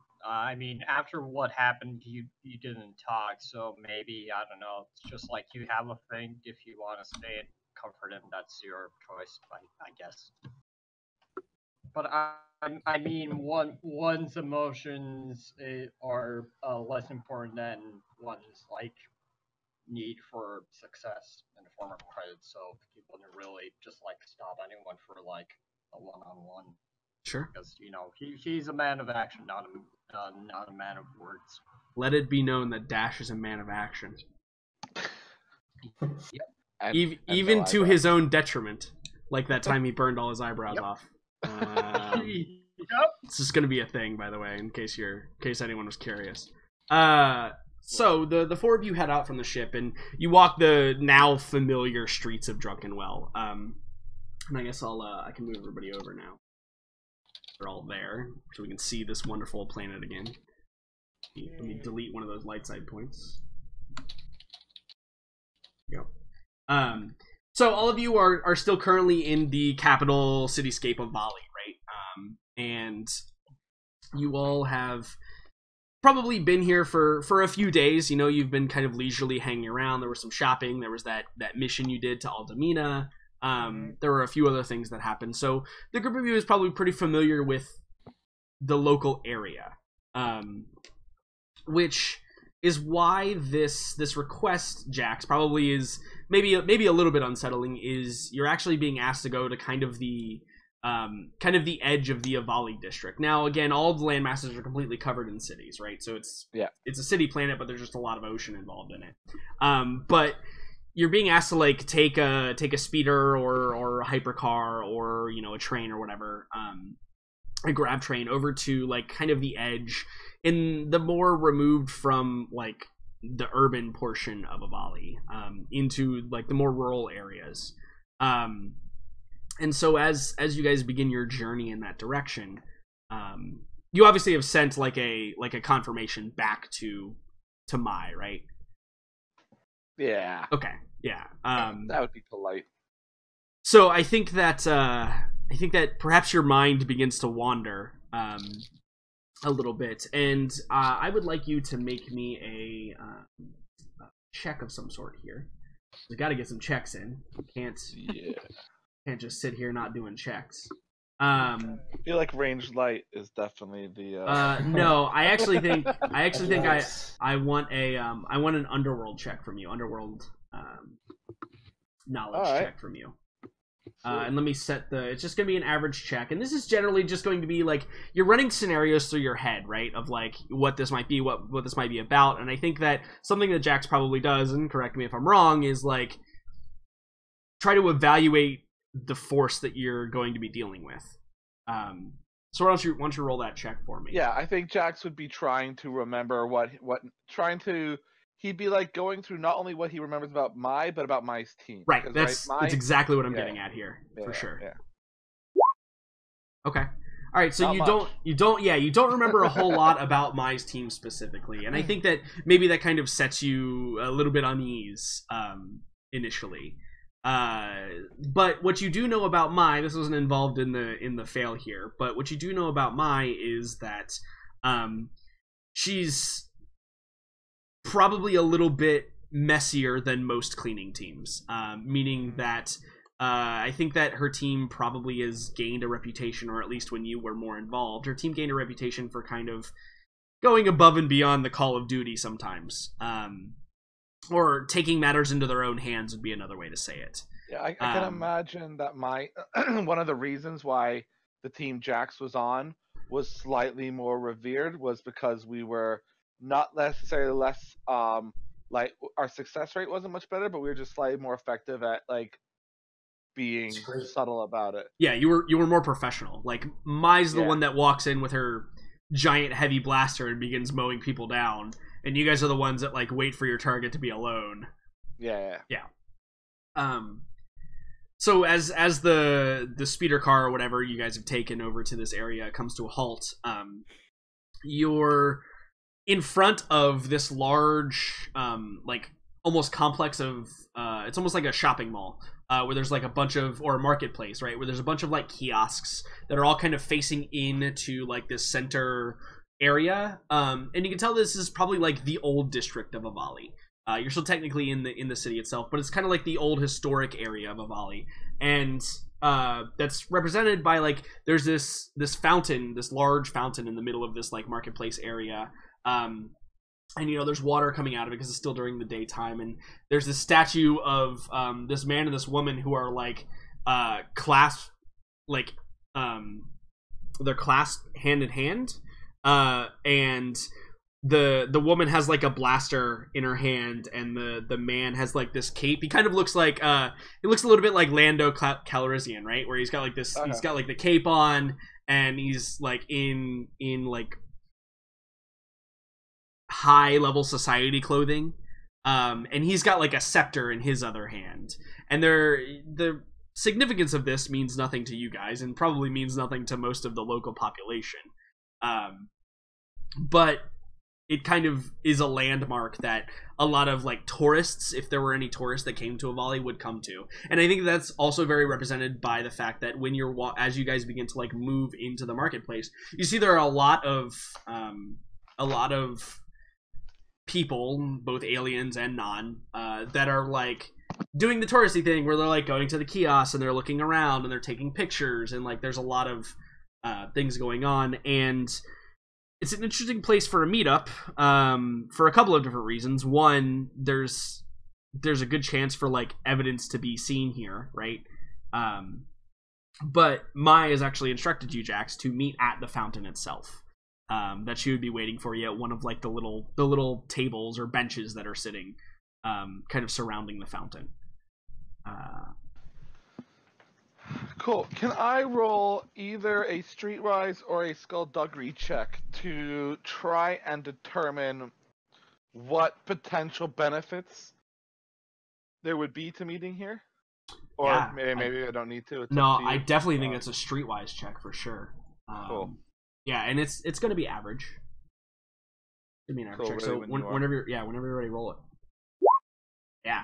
After what happened, you didn't talk. So maybe, I don't know. It's just like you have a thing. If you want to stay and comfort him, that's your choice. I guess. But one's emotions are less important than one's need for success in the form of credit. So he wouldn't really just stop anyone for a one-on-one. Sure. Because he's a man of action, not a man of words. Let it be known that Dash is a man of action. Yep. Even to his own detriment, like that time he burned all his eyebrows off. Yep. This is going to be a thing, by the way, in case anyone was curious. So the four of you head out from the ship, and you walk the now familiar streets of Drunkenwell. And I guess I can move everybody over now. They're all there, so we can see this wonderful planet again. Let me delete one of those light side points. Yep. So all of you are still currently in the capital cityscape of Bali, right? And you all have probably been here for a few days. You've been kind of leisurely hanging around. There was some shopping. There was that mission you did to Aldamina. There were a few other things that happened. So the group of you is probably pretty familiar with the local area, which is why this request, Jax, probably is maybe a little bit unsettling. Is you're actually being asked to go to kind of the edge of the Avali district. Now, again, all of the landmasses are completely covered in cities, right? So it's a city planet, but there's just a lot of ocean involved in it. But you're being asked to take a speeder or a hypercar or a train or whatever, a grab train over to kind of the edge in the more removed from the urban portion of Avali, into like the more rural areas. And so as you guys begin your journey in that direction, you obviously have sent like a confirmation back to Mai, right? Yeah. Okay. Yeah. That would be polite. So I think that perhaps your mind begins to wander a little bit, and I would like you to make me a check of some sort here. We got to get some checks in. Can't just sit here not doing checks. I feel like ranged light is definitely the. No, I actually think I want an underworld check from you. Underworld knowledge check from you. And let me set it's just going to be an average check. And this is generally just going to be like, you're running scenarios through your head, right? Of like, what this might be, what this might be about. And I think that something that Jax probably does, and correct me if I'm wrong, is like, try to evaluate the force that you're going to be dealing with. So why don't you roll that check for me? Yeah, I think Jax would be trying to remember he'd be like going through not only what he remembers about Mai, but about Mai's team. Right, that's exactly what I'm getting at here, for sure. Yeah. Okay. All right, so you don't remember a whole lot about Mai's team specifically, and I think that maybe that kind of sets you a little bit unease initially. But what you do know about Mai, this wasn't involved in the fail here, but what you do know about Mai is that she's probably a little bit messier than most cleaning teams, meaning that I think that her team probably has gained a reputation, or at least when you were more involved, her team gained a reputation for kind of going above and beyond the call of duty sometimes, or taking matters into their own hands would be another way to say it. Yeah, I can imagine that one of the reasons why the team Jax was on was slightly more revered was because we were not necessarily less like our success rate wasn't much better, but we were just slightly more effective at like being subtle about it. Yeah, you were more professional. Like Mai's the one that walks in with her giant heavy blaster and begins mowing people down, and you guys are the ones that like wait for your target to be alone. Yeah. So as the speeder car or whatever you guys have taken over to this area comes to a halt, you're in front of this large, like almost complex of, it's almost like a shopping mall, where there's like a bunch of, or a marketplace, right? Where there's a bunch of like kiosks that are all kind of facing into like this center area. And you can tell this is probably like the old district of Avali. You're still technically in the city itself, but it's kind of like the old historic area of Avali. And that's represented by like, there's this fountain, this large fountain in the middle of this like marketplace area. And you know there's water coming out of it because it's still during the daytime, and there's this statue of this man and this woman who are like clasped, like they're clasped hand in hand, and the woman has like a blaster in her hand, and the man has like this cape. He kind of looks like it looks a little bit like Lando Calrissian, right? Where he's got like this, he's got like the cape on, and he's like in like high level society clothing, and he's got like a scepter in his other hand, and the significance of this means nothing to you guys and probably means nothing to most of the local population, but it kind of is a landmark that a lot of like tourists, if there were any tourists that came to Avali, would come to. And I think that's also very represented by the fact that when you're as you guys begin to like move into the marketplace, you see there are a lot of people, both aliens and non, that are like doing the touristy thing where they're like going to the kiosks and they're looking around and they're taking pictures, and like there's a lot of things going on, and it's an interesting place for a meetup for a couple of different reasons. One, there's a good chance for like evidence to be seen here, right? But Mai has actually instructed you, Jax, to meet at the fountain itself. That she would be waiting for you at one of like the little tables or benches that are sitting kind of surrounding the fountain. Cool. Can I roll either a streetwise or a skullduggery check to try and determine what potential benefits there would be to meeting here? Or Yeah, maybe I don't need to. It's No, up to you. I definitely think it's a streetwise check for sure. Cool. Yeah, and it's going to be average. Give me an average check. So whenever you're ready, roll it. Yeah.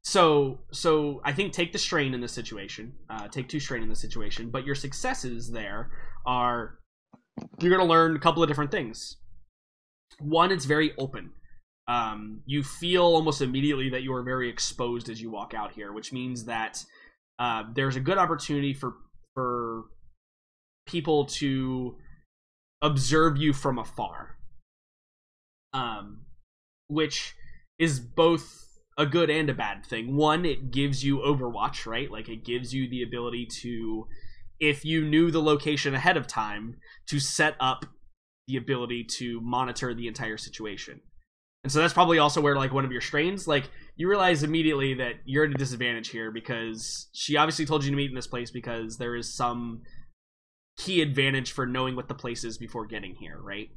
So I think take the strain in this situation. Take 2 strain in this situation. But your successes there are you're going to learn a couple of different things. One, it's very open. You feel almost immediately that you are very exposed as you walk out here, which means that there's a good opportunity for people to observe you from afar, which is both a good and a bad thing. One, it gives you Overwatch, right? Like, it gives you the ability to, if you knew the location ahead of time, to set up the ability to monitor the entire situation. And so that's probably also where, like, one of your strains, like, you realize immediately that you're at a disadvantage here because she obviously told you to meet in this place because there is some key advantage for knowing what the place is before getting here, right?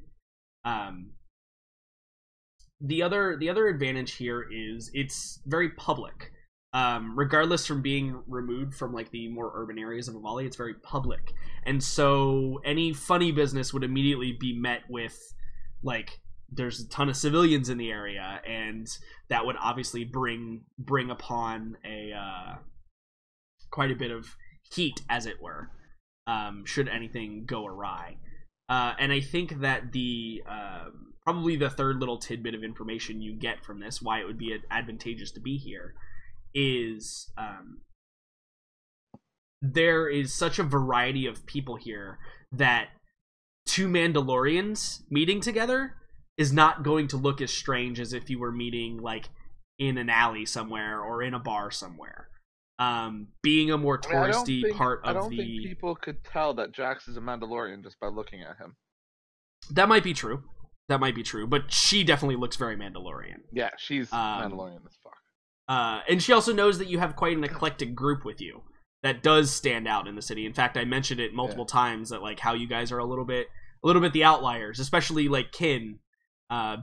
The other advantage here is it's very public. Regardless from being removed from, like, the more urban areas of Avali, it's very public. And so any funny business would immediately be met with, like, there's a ton of civilians in the area, and that would obviously bring upon a quite a bit of heat, as it were, should anything go awry. And I think that the probably the third little tidbit of information you get from this, why it would be advantageous to be here, is there is such a variety of people here that 2 Mandalorians meeting together is not going to look as strange as if you were meeting, like, in an alley somewhere or in a bar somewhere. Being a more touristy part of the... I don't think people could tell that Jax is a Mandalorian just by looking at him. That might be true. But she definitely looks very Mandalorian. Yeah, she's Mandalorian as fuck. And she also knows that you have quite an eclectic group with you that does stand out in the city. In fact, I mentioned it multiple times that, like, how you guys are a little bit the outliers, especially, like, Kin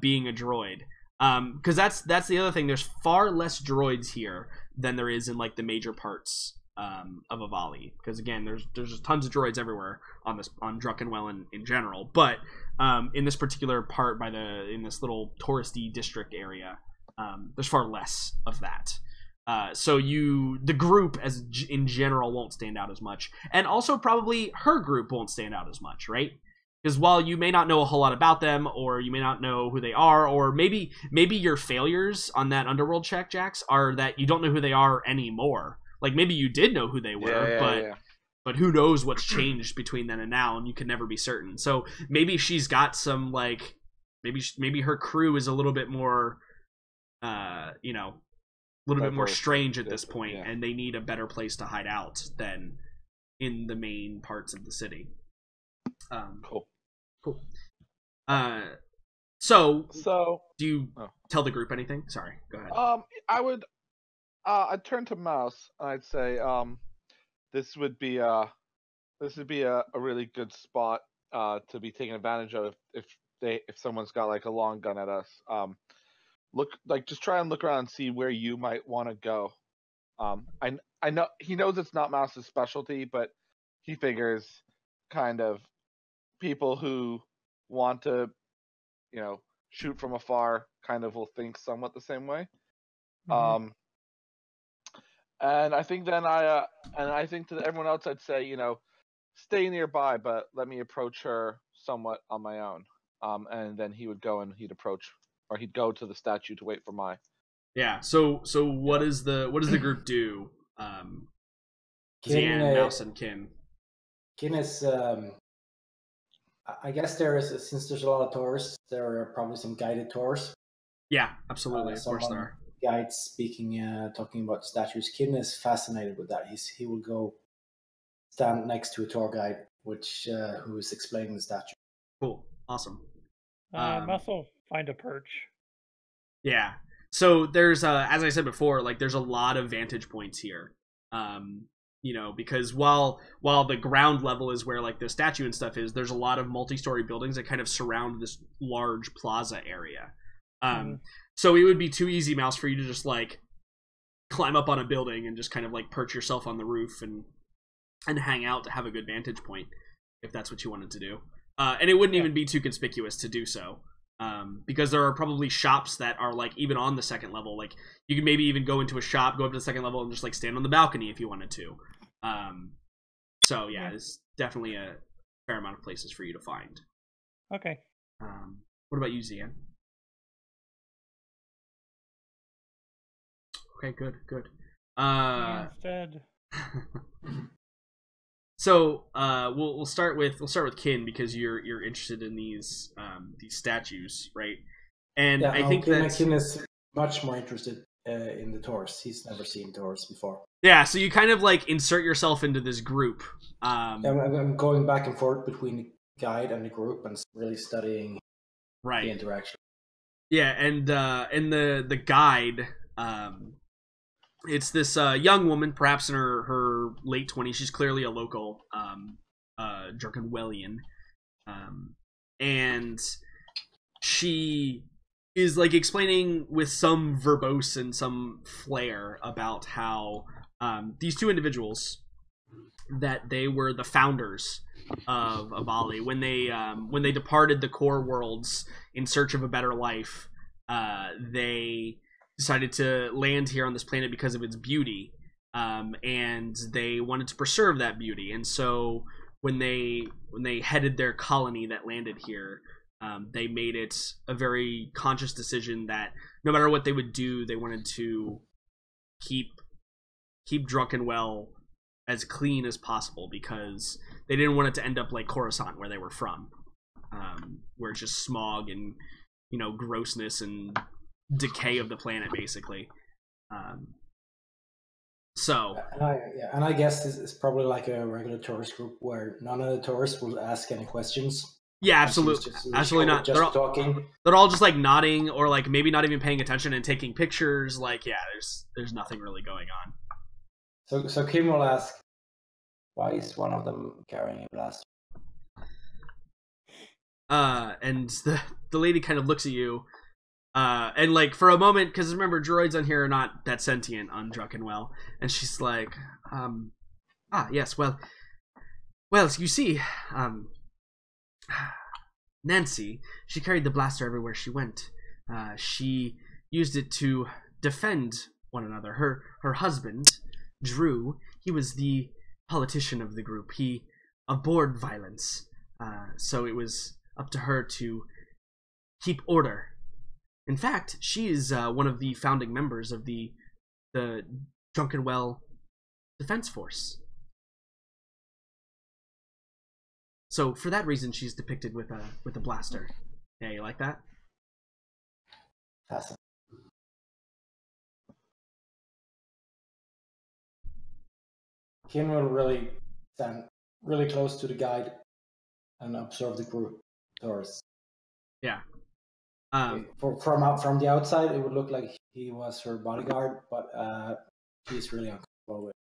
being a droid. Because that's the other thing. There's far less droids here than there is in, like, the major parts of Avali. Because again, there's just tons of droids everywhere on Druckenwell in general. But in this particular part, in this little touristy district area, there's far less of that. So the group in general won't stand out as much, and also probably her group won't stand out as much, right? Because while you may not know a whole lot about them, or you may not know who they are, or maybe your failures on that underworld check, Jax, are that you don't know who they are anymore. Like, maybe you did know who they were, but who knows what's changed between then and now, and you can never be certain. So maybe she's got some, like, maybe her crew is a little bit more, a little bit more strange at this point, and they need a better place to hide out than in the main parts of the city. Cool. So do you tell the group anything? Sorry, go ahead. I'd turn to Mouse. I'd say this would be a really good spot to be taken advantage of if someone's got, like, a long gun at us. Just try and look around and see where you might want to go. I know he knows it's not Mouse's specialty, but he figures kind of people who want to, shoot from afar kind of will think somewhat the same way. Mm-hmm. And I think then I think to everyone else I'd say, stay nearby, but let me approach her somewhat on my own. And then he would go and he'd go to the statue to wait for my. Yeah. So what does the group do? Zian, Mouse, and Kin. Kin is, I guess since there's a lot of tourists, there are probably some guided tours. Yeah, absolutely. Of course there are. Guides talking about statues. Kin is fascinated with that. He will go stand next to a tour guide, who is explaining the statue. Cool. Awesome. Also find a perch. Yeah. So there's, as I said before, like, there's a lot of vantage points here. Because while the ground level is where, like, the statue and stuff is, there's a lot of multi-story buildings that kind of surround this large plaza area. So it would be too easy, Mouse, for you to just like climb up on a building and just kind of like perch yourself on the roof and hang out to have a good vantage point, if that's what you wanted to do. And it wouldn't even be too conspicuous to do so, because there are probably shops that are like even on the second level. Like you could maybe even go into a shop, go up to the second level, and just like stand on the balcony if you wanted to. So yeah, there's definitely a fair amount of places for you to find. Okay. What about you, Zian? Okay, good. Zian's dead. So we'll start with Kin, because you're interested in these statues, right? And I think that Kin is much more interested in the tours. He's never seen tours before. Yeah, so you kind of like insert yourself into this group. I'm going back and forth between the guide and the group and really studying the interaction. Yeah, and the guide, it's this young woman, perhaps in her late 20s. She's clearly a local Drunkenwellian. And she is like explaining with some verbose and some flair about how these two individuals, that they were the founders of Abali when they departed the core worlds in search of a better life. They decided to land here on this planet because of its beauty, and they wanted to preserve that beauty. And so when they headed their colony that landed here, they made it a very conscious decision that no matter what they would do, they wanted to keep Drunkenwell as clean as possible, because they didn't want it to end up like Coruscant, where they were from, where it's just smog and grossness and decay of the planet, basically. And I guess this is probably like a regular tourist group where none of the tourists will ask any questions. Yeah, absolutely. Absolutely not. Just talking. They're all just like nodding, or like maybe not even paying attention and taking pictures. Like, yeah, there's nothing really going on. So Kim will ask, why is one of them carrying a blaster? And the lady kind of looks at you, and like for a moment, because remember, droids on here are not that sentient on Drunkenwell, and she's like, yes, well, you see, Nancy, she carried the blaster everywhere she went. She used it to defend one another. Her husband, Drew, he was the politician of the group. He abhorred violence, so it was up to her to keep order. In fact, she is one of the founding members of the Drunkenwell Defense Force. So for that reason, she's depicted with a blaster. Yeah, you like that? Awesome. Kim will really stand really close to the guide and observe the group tourists. Yeah. From the outside, it would look like he was her bodyguard, but she's really uncomfortable with it.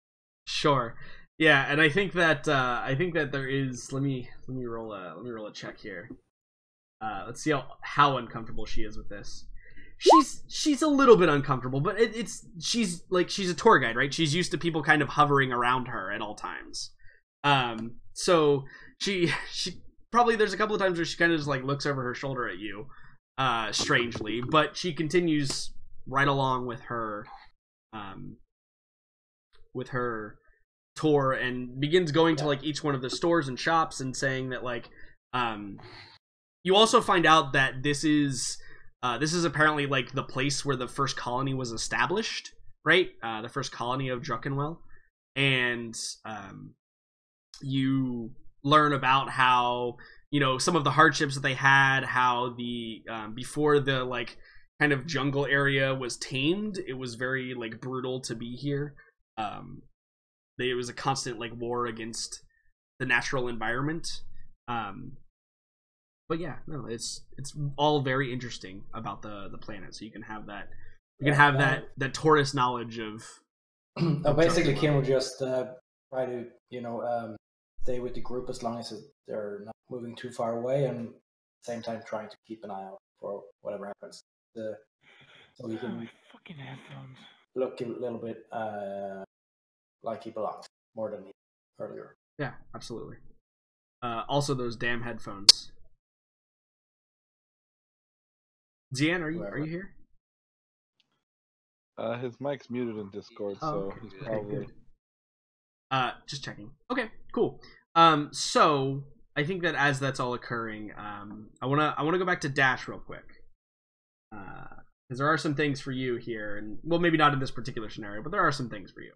Sure. Yeah, and I think that there is. Let me roll a check here. Let's see how uncomfortable she is with this. She's a little bit uncomfortable, but she's a tour guide, right? She's used to people kind of hovering around her at all times. So she probably, there's a couple of times where she kind of just like looks over her shoulder at you, strangely, but she continues right along with her tour and begins going to like each one of the stores and shops and saying that like you also find out that this is apparently like the place where the first colony was established, right? The first colony of Drunkenwell. And you learn about how, some of the hardships that they had, how the before the like kind of jungle area was tamed, it was very like brutal to be here. It was a constant like war against the natural environment. But yeah, no, it's all very interesting about the planet. So you can have that that tourist knowledge of. Basically, Kim will just try to stay with the group as long as they're not moving too far away, and at the same time trying to keep an eye out for whatever happens. so he Oh, can my fucking headphones. look a little bit like he belongs more than he earlier. Yeah, absolutely. Also, those damn headphones. Zian, are you here? His mic's muted in Discord, Oh, so okay. he's Okay, probably. good. Just checking. Okay, cool. So I think that as that's all occurring, I wanna go back to Dash real quick, because there are some things for you here, and well, maybe not in this particular scenario, but there are some things for you.